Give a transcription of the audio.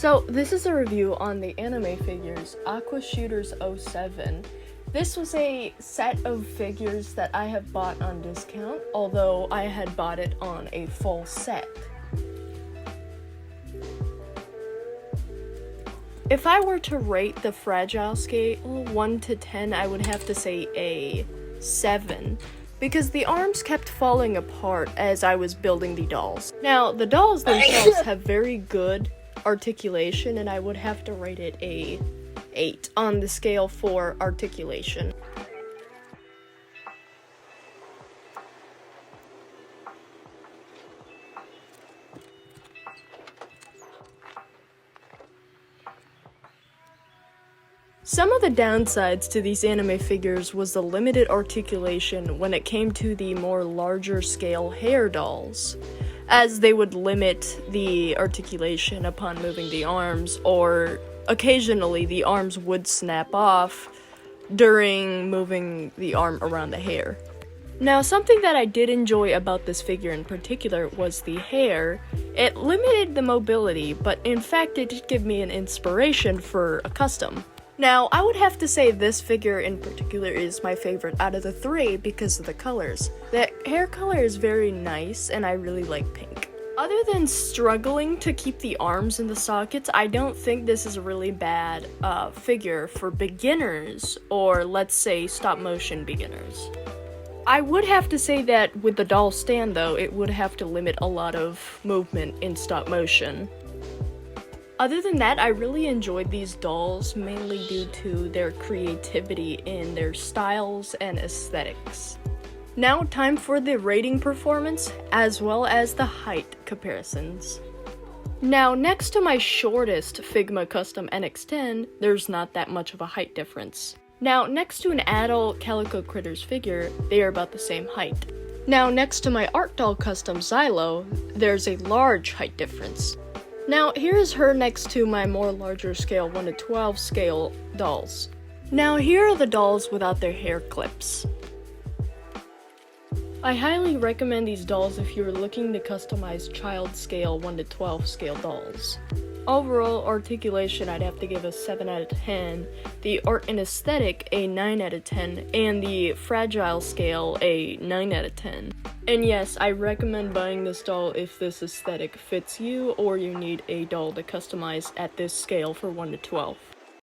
So this is a review on the anime figures Aqua Shooters 07. This was a set of figures that I have bought on discount, although I had bought it on a full set. If I were to rate the fragile scale 1 to 10, I would have to say a 7, because the arms kept falling apart as I was building the dolls. Now, the dolls themselves have very good articulation, and I would have to rate it a 8 on the scale for articulation. Some of the downsides to these anime figures was the limited articulation when it came to the more larger scale hair dolls, as they would limit the articulation upon moving the arms, or occasionally the arms would snap off during moving the arm around the hair. Now, something that I did enjoy about this figure in particular was the hair. It limited the mobility, but in fact it did give me an inspiration for a custom. Now, I would have to say this figure in particular is my favorite out of the three because of the colors. The hair color is very nice, and I really like pink. Other than struggling to keep the arms in the sockets, I don't think this is a really bad figure for beginners, or let's say stop motion beginners. I would have to say that with the doll stand though, it would have to limit a lot of movement in stop motion. Other than that, I really enjoyed these dolls, mainly due to their creativity in their styles and aesthetics. Now, time for the rating performance, as well as the height comparisons. Now, next to my shortest Figma Custom NX10, there's not that much of a height difference. Now, next to an adult Calico Critters figure, they are about the same height. Now, next to my Art Doll Custom Xylo, there's a large height difference. Now, here is her next to my more larger scale 1 to 12 scale dolls. Now, here are the dolls without their hair clips. I highly recommend these dolls if you're looking to customize child scale 1 to 12 scale dolls. Overall articulation, I'd have to give a 7 out of 10, the art and aesthetic a 9 out of 10, and the fragile scale a 9 out of 10. And yes, I recommend buying this doll if this aesthetic fits you or you need a doll to customize at this scale for 1 to 12.